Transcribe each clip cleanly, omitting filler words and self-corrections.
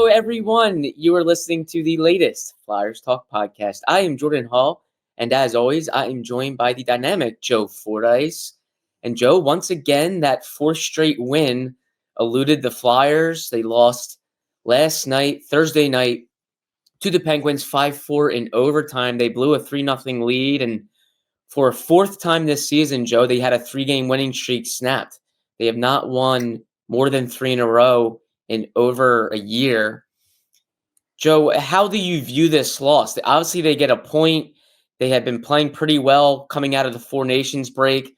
Hello, everyone. You are listening to the latest Flyers Talk podcast. I am Jordan Hall, and as always, I am joined by the dynamic Joe Fordyce. And Joe, once again, that fourth straight win eluded the Flyers. They lost last night, Thursday night, to the Penguins 5-4 in overtime. They blew a 3-0 lead, and for a fourth time this season, Joe, they had a 3-game winning streak snapped. They have not won more than 3 in a row in over a year. Joe, how do you view this loss? Obviously, they get a point. They have been playing pretty well coming out of the Four Nations break.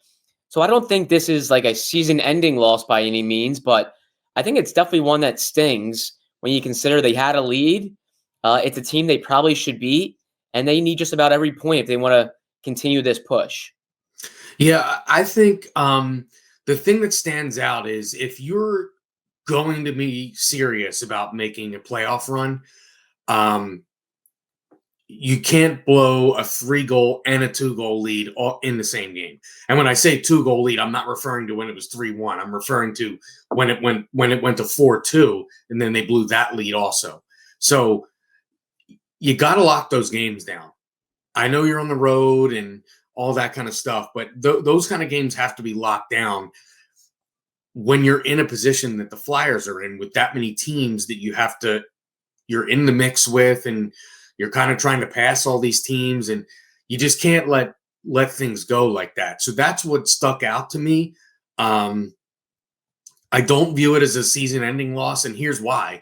So I don't think this is like a season-ending loss by any means, but I think it's definitely one that stings when you consider they had a lead. It's a team they probably should beat, and they need just about every point if they want to continue this push. Yeah, I think the thing that stands out is if you're going to be serious about making a playoff run, you can't blow a 3-goal and a 2-goal lead all in the same game. And when I say 2-goal lead, I'm not referring to when it was 3-1. I'm referring to when it went to 4-2, and then they blew that lead also. So you got to lock those games down. I know you're on the road and all that kind of stuff, but those kind of games have to be locked down when you're in a position that the Flyers are in with that many teams that you're in the mix with, and you're kind of trying to pass all these teams, and you just can't let things go like that. So that's what stuck out to me. I don't view it as a season-ending loss, and here's why.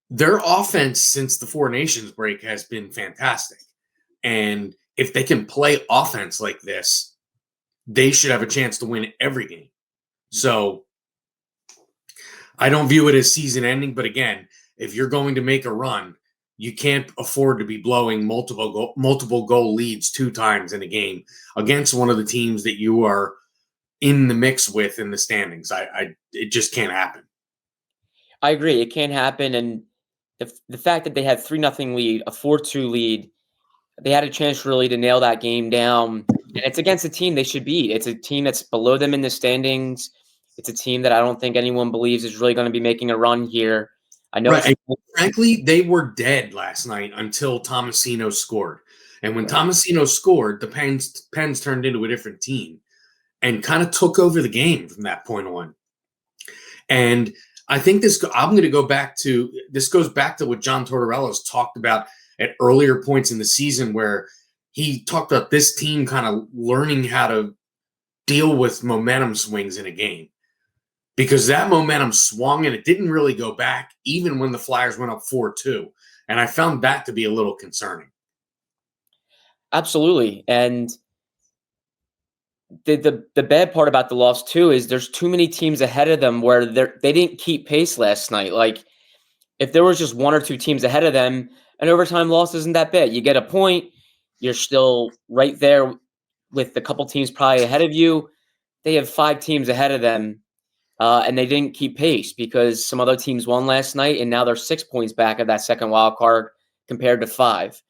Their offense since the Four Nations break has been fantastic. And if they can play offense like this, they should have a chance to win every game. So I don't view it as season ending, but again, if you're going to make a run, you can't afford to be blowing multiple goal leads 2 times in a game against one of the teams that you are in the mix with in the standings. It just can't happen. I agree. It can't happen. And the fact that they had 3-0 lead, a 4-2 lead, they had a chance really to nail that game down. And it's against a team they should beat. It's a team that's below them in the standings. It's a team that I don't think anyone believes is really going to be making a run here. I know. Right. Frankly, they were dead last night until Tomasino scored. And when Tomasino scored, the Pens turned into a different team and kind of took over the game from that point on. And I think I'm going to go back to – this goes back to what John Tortorella's talked about at earlier points in the season, where he talked about this team kind of learning how to deal with momentum swings in a game, because that momentum swung and it didn't really go back even when the Flyers went up 4-2. And I found that to be a little concerning. Absolutely. And the bad part about the loss too is there's too many teams ahead of them where they didn't keep pace last night. Like if there was just 1 or 2 teams ahead of them, an overtime loss isn't that bad. You get a point, you're still right there with a couple teams probably ahead of you. They have 5 teams ahead of them, and they didn't keep pace because some other teams won last night, and now they're 6 points back of that second wild card compared to 5.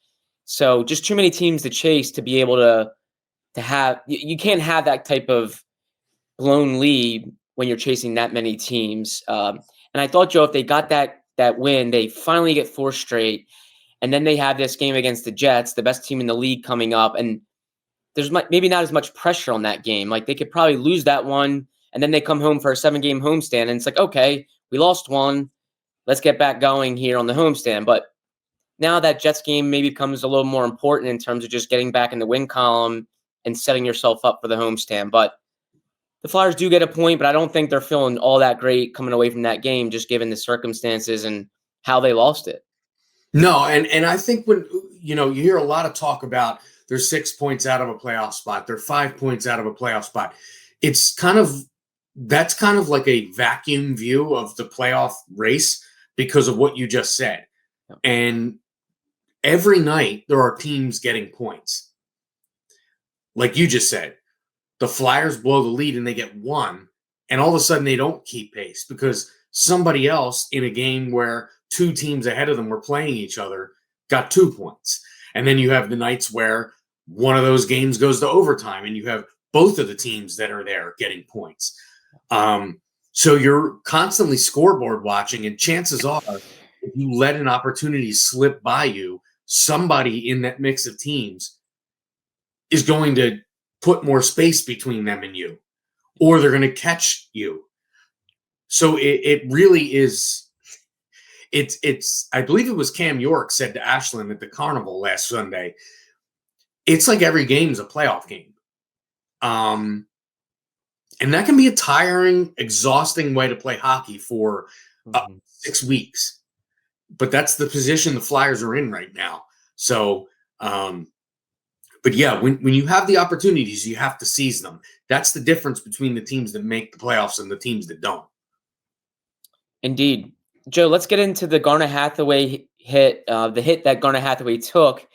So just too many teams to chase to be able to have – you can't have that type of blown lead when you're chasing that many teams. And I thought, Joe, if they got that win, they finally get 4 straight. And then they have this game against the Jets, the best team in the league, coming up. And there's maybe not as much pressure on that game. Like they could probably lose that one, and then they come home for a 7-game homestand. And it's like, okay, we lost one. Let's get back going here on the homestand. But now that Jets game maybe becomes a little more important in terms of just getting back in the win column and setting yourself up for the homestand. But the Flyers do get a point, but I don't think they're feeling all that great coming away from that game, just given the circumstances and how they lost it. No, and I think when you hear a lot of talk about they're 6 points out of a playoff spot, they're 5 points out of a playoff spot. That's kind of like a vacuum view of the playoff race because of what you just said. And every night there are teams getting points. Like you just said, the Flyers blow the lead and they get 1, and all of a sudden they don't keep pace because somebody else in a game where 2 teams ahead of them were playing each other got 2 points. And then you have the nights where one of those games goes to overtime and you have both of the teams that are there getting points. So you're constantly scoreboard watching, and chances are if you let an opportunity slip by you, somebody in that mix of teams is going to put more space between them and you, or they're going to catch you. So it really is. It's. I believe it was Cam York said to Ashland at the Carnival last Sunday. It's like every game is a playoff game, and that can be a tiring, exhausting way to play hockey for 6 weeks. But that's the position the Flyers are in right now. So, but yeah, when you have the opportunities, you have to seize them. That's the difference between the teams that make the playoffs and the teams that don't. Indeed. Joe, let's get into the Garnet Hathaway hit, the hit that Garnet Hathaway took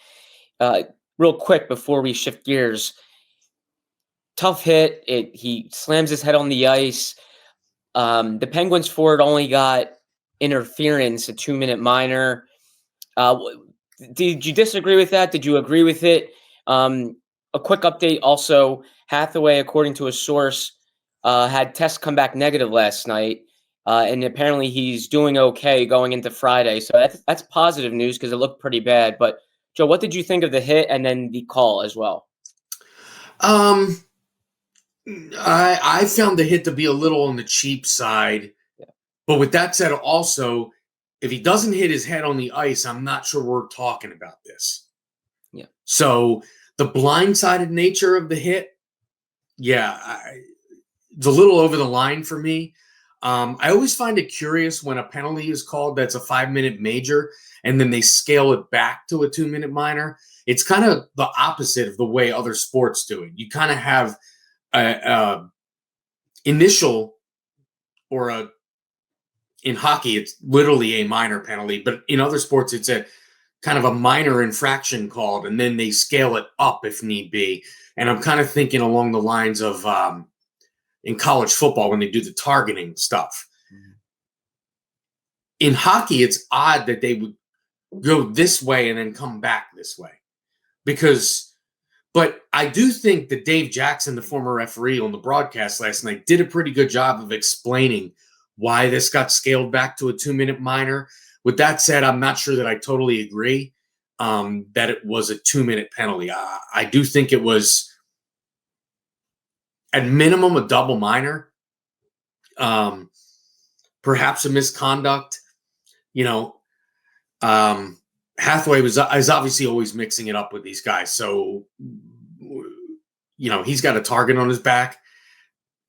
real quick before we shift gears. Tough hit. He slams his head on the ice. The Penguins forward only got interference, a 2-minute minor. Did you disagree with that? Did you agree with it? A quick update also, Hathaway, according to a source, had tests come back negative last night. And apparently he's doing okay going into Friday. So that's positive news because it looked pretty bad. But, Joe, what did you think of the hit and then the call as well? I found the hit to be a little on the cheap side. Yeah. But with that said, also, if he doesn't hit his head on the ice, I'm not sure we're talking about this. Yeah. So the blindsided nature of the hit, it's a little over the line for me. I always find it curious when a penalty is called that's a 5-minute major and then they scale it back to a 2-minute minor. It's kind of the opposite of the way other sports do it. You kind of have initial or in hockey, it's literally a minor penalty, but in other sports, it's a kind of a minor infraction called, and then they scale it up if need be. And I'm kind of thinking along the lines of in college football when they do the targeting stuff. In hockey, it's odd that they would go this way and then come back this way. But I do think that Dave Jackson, the former referee on the broadcast last night, did a pretty good job of explaining why this got scaled back to a 2-minute minor. With that said, I'm not sure that I totally agree that it was a 2-minute penalty. I do think it was at minimum a double minor, perhaps a misconduct. Hathaway is obviously always mixing it up with these guys. So, he's got a target on his back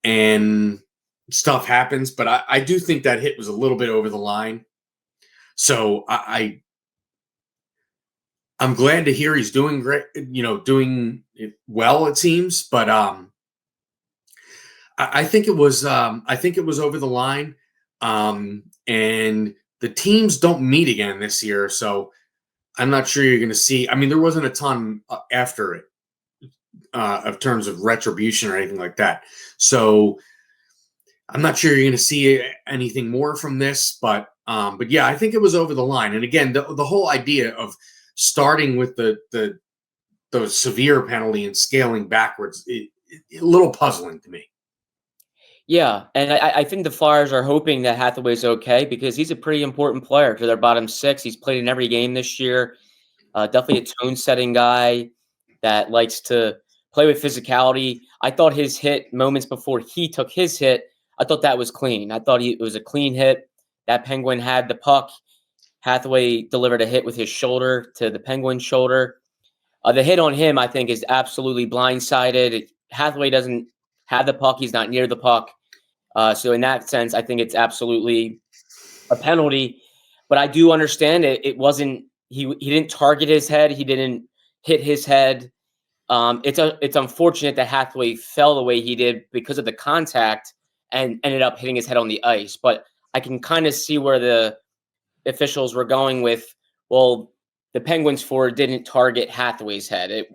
and stuff happens. But I do think that hit was a little bit over the line. So I'm glad to hear he's doing great, doing well, it seems. But I think it was over the line. And the teams don't meet again this year, so I'm not sure you're going to see. I mean, there wasn't a ton after it of terms of retribution or anything like that. So I'm not sure you're going to see anything more from this. But yeah, I think it was over the line. And again, the whole idea of starting with the severe penalty and scaling backwards, a little puzzling to me. Yeah, and I think the Flyers are hoping that Hathaway's okay because he's a pretty important player to their bottom six. He's played in every game this year. Definitely a tone-setting guy that likes to play with physicality. I thought his hit moments before he took his hit, I thought that was clean. I thought it was a clean hit. That Penguin had the puck. Hathaway delivered a hit with his shoulder to the Penguin's shoulder. The hit on him, I think, is absolutely blindsided. Hathaway doesn't have the puck. He's not near the puck. So in that sense, I think it's absolutely a penalty. But I do understand it. It wasn't he didn't target his head. He didn't hit his head. It's unfortunate that Hathaway fell the way he did because of the contact and ended up hitting his head on the ice. But I can kind of see where the officials were going with, well, the Penguins forward didn't target Hathaway's head.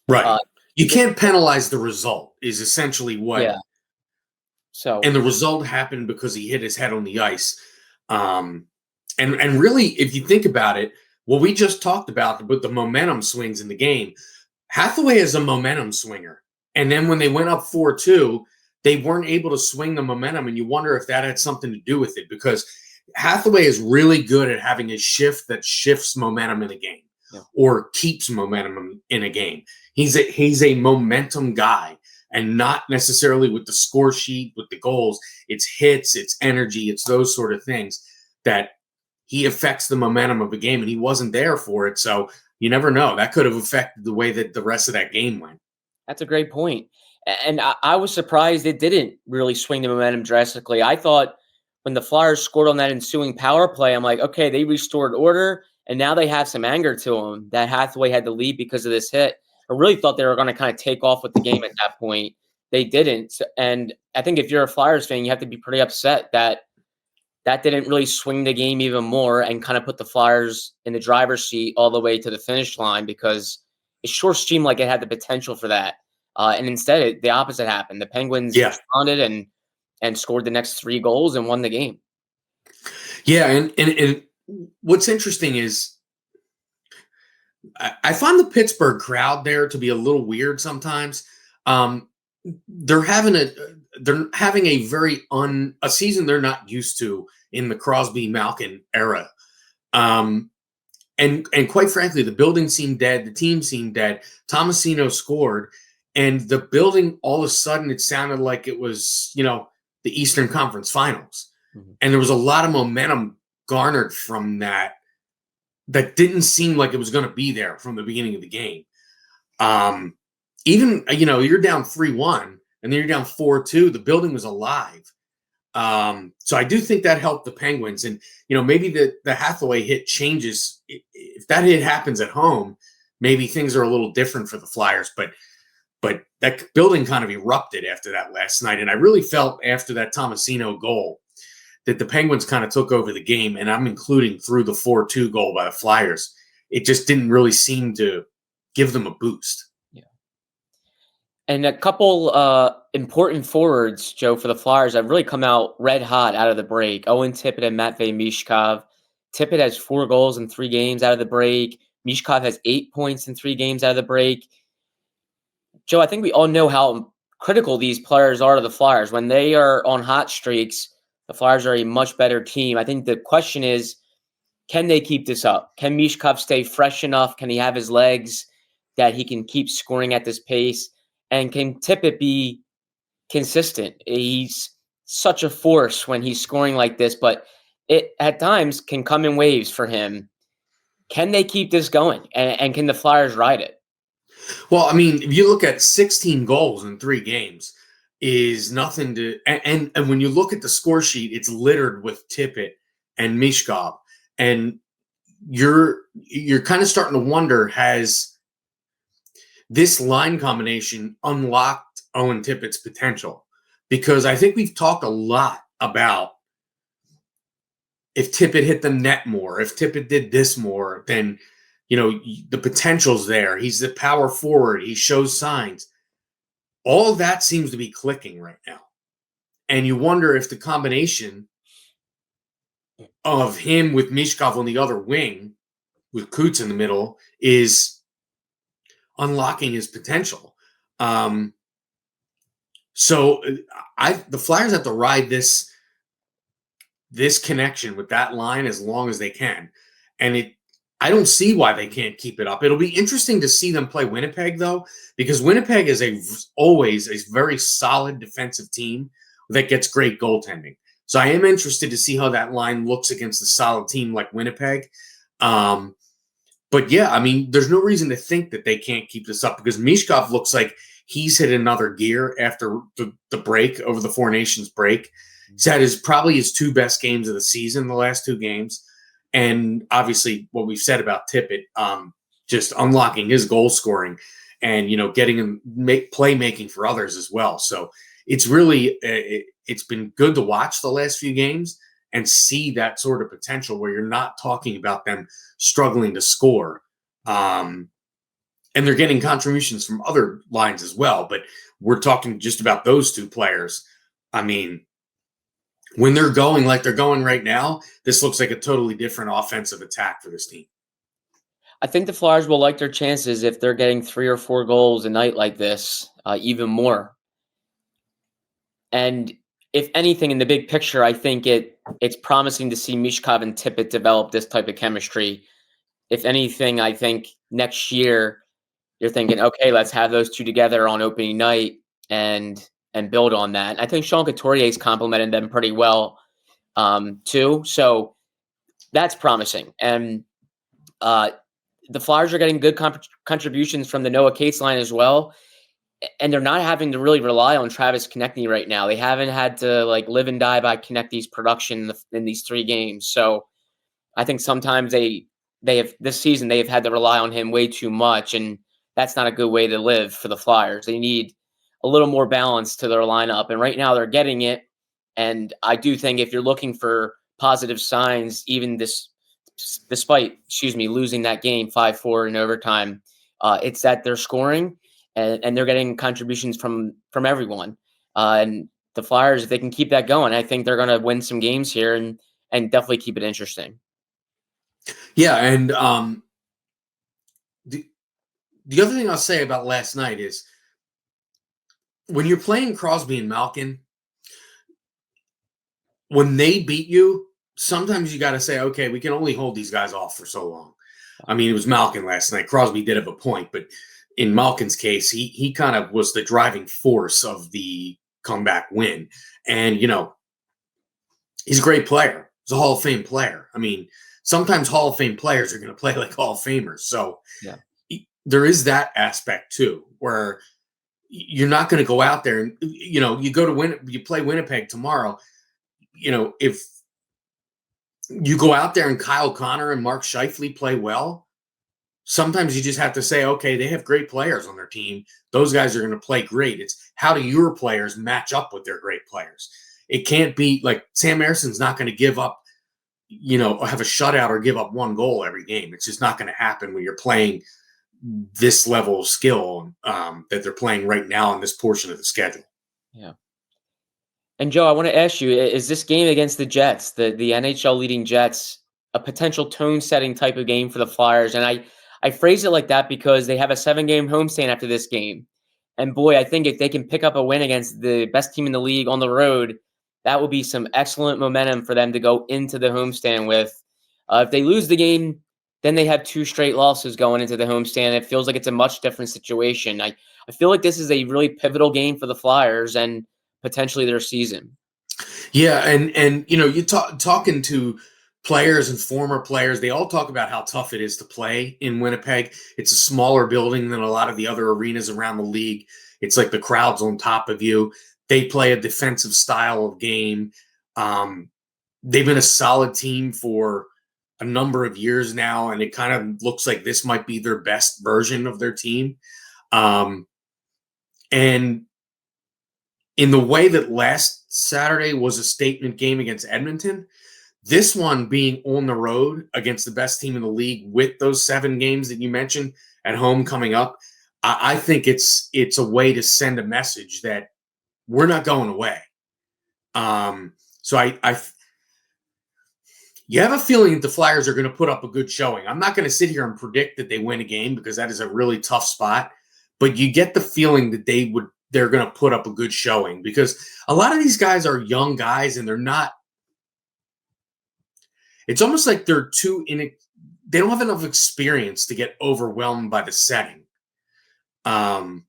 Right. You can't penalize the result is essentially what. Yeah. So, and the result happened because he hit his head on the ice. And really, if you think about it, what we just talked about with the momentum swings in the game, Hathaway is a momentum swinger. And then when they went up 4-2, they weren't able to swing the momentum. And you wonder if that had something to do with it because Hathaway is really good at having a shift that shifts momentum in a game or keeps momentum in a game. He's a momentum guy, and not necessarily with the score sheet, with the goals. It's hits, it's energy, it's those sort of things that he affects the momentum of a game, and he wasn't there for it. So you never know. That could have affected the way that the rest of that game went. That's a great point. And I was surprised it didn't really swing the momentum drastically. I thought when the Flyers scored on that ensuing power play, I'm like, okay, they restored order, and now they have some anger to them that Hathaway had the lead because of this hit. I really thought they were going to kind of take off with the game at that point. They didn't. And I think if you're a Flyers fan, you have to be pretty upset that that didn't really swing the game even more and kind of put the Flyers in the driver's seat all the way to the finish line, because it sure seemed like it had the potential for that. And instead, the opposite happened. The Penguins responded and scored the next 3 goals and won the game. Yeah, and what's interesting is I find the Pittsburgh crowd there to be a little weird sometimes. They're having a very a season they're not used to in the Crosby Malkin era. And quite frankly, the building seemed dead. The team seemed dead. Tomasino scored, and the building, all of a sudden, it sounded like it was, the Eastern Conference Finals. Mm-hmm. And there was a lot of momentum garnered from that didn't seem like it was going to be there from the beginning of the game. Even, you're down 3-1 and then you're down 4-2. The building was alive. So I do think that helped the Penguins. And, maybe the Hathaway hit changes. If that hit happens at home, maybe things are a little different for the Flyers. But that building kind of erupted after that last night. And I really felt after that Tomasino goal that the Penguins kind of took over the game. And I'm including through the 4-2 goal by the Flyers. It just didn't really seem to give them a boost. And a couple important forwards, Joe, for the Flyers have really come out red hot out of the break. Owen, Tippett, and Matvei, Michkov. Tippett has 4 goals in 3 games out of the break. Michkov has 8 points in 3 games out of the break. Joe, I think we all know how critical these players are to the Flyers. When they are on hot streaks, the Flyers are a much better team. I think the question is, can they keep this up? Can Michkov stay fresh enough? Can he have his legs that he can keep scoring at this pace? And can Tippett be consistent? He's such a force when he's scoring like this, but it at times can come in waves for him. Can they keep this going? And can the Flyers ride it? Well, I mean, if you look at 16 goals in 3 games is nothing to – and when you look at the score sheet, it's littered with Tippett and Michkov. And you're kind of starting to wonder, has this line combination unlocked Owen Tippett's potential? Because I think we've talked a lot about if Tippett hit the net more, if Tippett did this more, then – the potential's there. He's the power forward. He shows signs. All of that seems to be clicking right now. And you wonder if the combination of him with Michkov on the other wing, with Coots in the middle, is unlocking his potential. So the Flyers have to ride this connection with that line as long as they can. And I don't see why they can't keep it up. It'll be interesting to see them play Winnipeg, though, because Winnipeg is always a very solid defensive team that gets great goaltending. So I am interested to see how that line looks against a solid team like Winnipeg. But yeah, I mean, there's no reason to think that they can't keep this up, because Michkov looks like he's hit another gear after the break, over the Four Nations break. He's had probably his 2 best games of the season, the last 2 games. And obviously what we've said about Tippett, just unlocking his goal scoring and, getting him playmaking for others as well. So it's really, it's been good to watch the last few games and see that sort of potential where you're not talking about them struggling to score. And they're getting contributions from other lines as well, but we're talking just about those 2 players. I mean, when they're going like they're going right now, this looks like a totally different offensive attack for this team. I think the Flyers will like their chances if they're getting 3 or 4 goals a night like this, even more. And if anything, in the big picture, I think it's promising to see Michkov and Tippett develop this type of chemistry. If anything, I think next year you're thinking, okay, let's have those two together on opening night and build on that. I think Sean Couturier's complimented them pretty well too. So that's promising. And the Flyers are getting good contributions from the Noah Cates line as well. And they're not having to really rely on Travis Konechny right now. They haven't had to like live and die by Konechny's production in these 3 games. So I think sometimes they have this season they have had to rely on him way too much, and that's not a good way to live for the Flyers. They need a little more balance to their lineup, and right now they're getting it. And I do think if you're looking for positive signs, even despite losing that game 5-4 in overtime, it's that they're scoring and they're getting contributions from everyone. And the Flyers, if they can keep that going, I think they're going to win some games here and definitely keep it interesting. Yeah, and the other thing I'll say about last night is when you're playing Crosby and Malkin, when they beat you, sometimes you got to say, okay, we can only hold these guys off for so long. I mean, it was Malkin last night. Crosby did have a point, but in Malkin's case, he kind of was the driving force of the comeback win. And, he's a great player. He's a Hall of Fame player. I mean, sometimes Hall of Fame players are going to play like Hall of Famers. So yeah, there is that aspect too, where you're not going to go out there and, you go to you play Winnipeg tomorrow. If you go out there and Kyle Connor and Mark Scheifele play well, sometimes you just have to say, okay, they have great players on their team. Those guys are going to play great. It's how do your players match up with their great players? It can't be like Sam Erson's not going to give up, have a shutout or give up 1 goal every game. It's just not going to happen when you're playing this level of skill that they're playing right now in this portion of the schedule. Yeah. And Joe, I want to ask you, is this game against the Jets, the NHL leading Jets, a potential tone-setting type of game for the Flyers? And I phrase it like that because they have a 7-game homestand after this game. And boy, I think if they can pick up a win against the best team in the league on the road, that would be some excellent momentum for them to go into the homestand with. If they lose the game, then they have 2 straight losses going into the homestand. It feels like it's a much different situation. I feel like this is a really pivotal game for the Flyers and potentially their season. Yeah, and you talking to players and former players, they all talk about how tough it is to play in Winnipeg. It's a smaller building than a lot of the other arenas around the league. It's like the crowd's on top of you. They play a defensive style of game. They've been a solid team for a number of years now, and it kind of looks like this might be their best version of their team. And in the way that last Saturday was a statement game against Edmonton, this one being on the road against the best team in the league with those 7 games that you mentioned at home coming up, I think it's a way to send a message that we're not going away. So you have a feeling that the Flyers are going to put up a good showing. I'm not going to sit here and predict that they win a game because that is a really tough spot, but you get the feeling that they're going to put up a good showing because a lot of these guys are young guys and they're not. It's almost like they're they don't have enough experience to get overwhelmed by the setting, at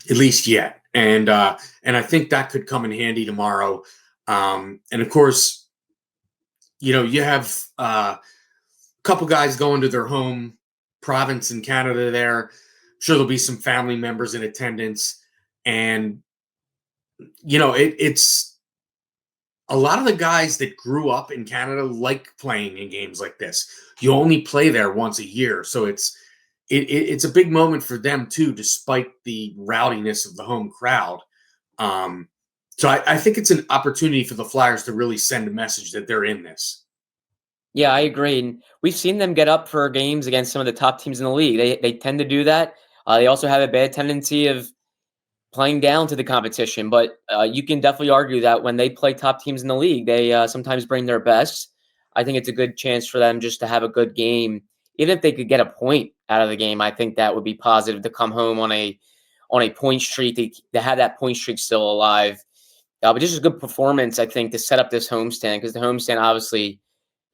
least yet. And I think that could come in handy tomorrow. And of course, you have a couple guys going to their home province in Canada there. I'm sure there'll be some family members in attendance. And, it's a lot of the guys that grew up in Canada like playing in games like this. You only play there once a year. So it's a big moment for them too, despite the rowdiness of the home crowd. So I think it's an opportunity for the Flyers to really send a message that they're in this. Yeah, I agree. And we've seen them get up for games against some of the top teams in the league. They tend to do that. They also have a bad tendency of playing down to the competition. But you can definitely argue that when they play top teams in the league, they sometimes bring their best. I think it's a good chance for them just to have a good game. Even if they could get a point out of the game, I think that would be positive to come home on a point streak, to have that point streak still alive. But just a good performance, I think, to set up this homestand, because the homestand obviously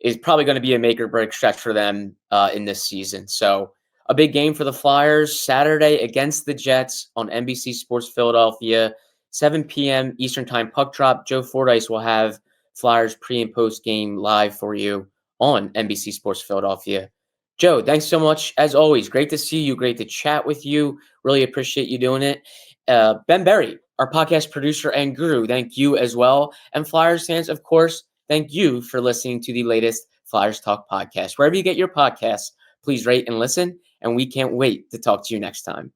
is probably going to be a make or break stretch for them in this season. So a big game for the Flyers Saturday against the Jets on NBC Sports Philadelphia, 7 p.m. Eastern Time puck drop. Joe Fordyce will have Flyers pre and post game live for you on NBC Sports Philadelphia. Joe, thanks so much. As always, great to see you. Great to chat with you. Really appreciate you doing it. Ben Berry, our podcast producer and guru, thank you as well. And Flyers fans, of course, thank you for listening to the latest Flyers Talk podcast. Wherever you get your podcasts, please rate and listen. And we can't wait to talk to you next time.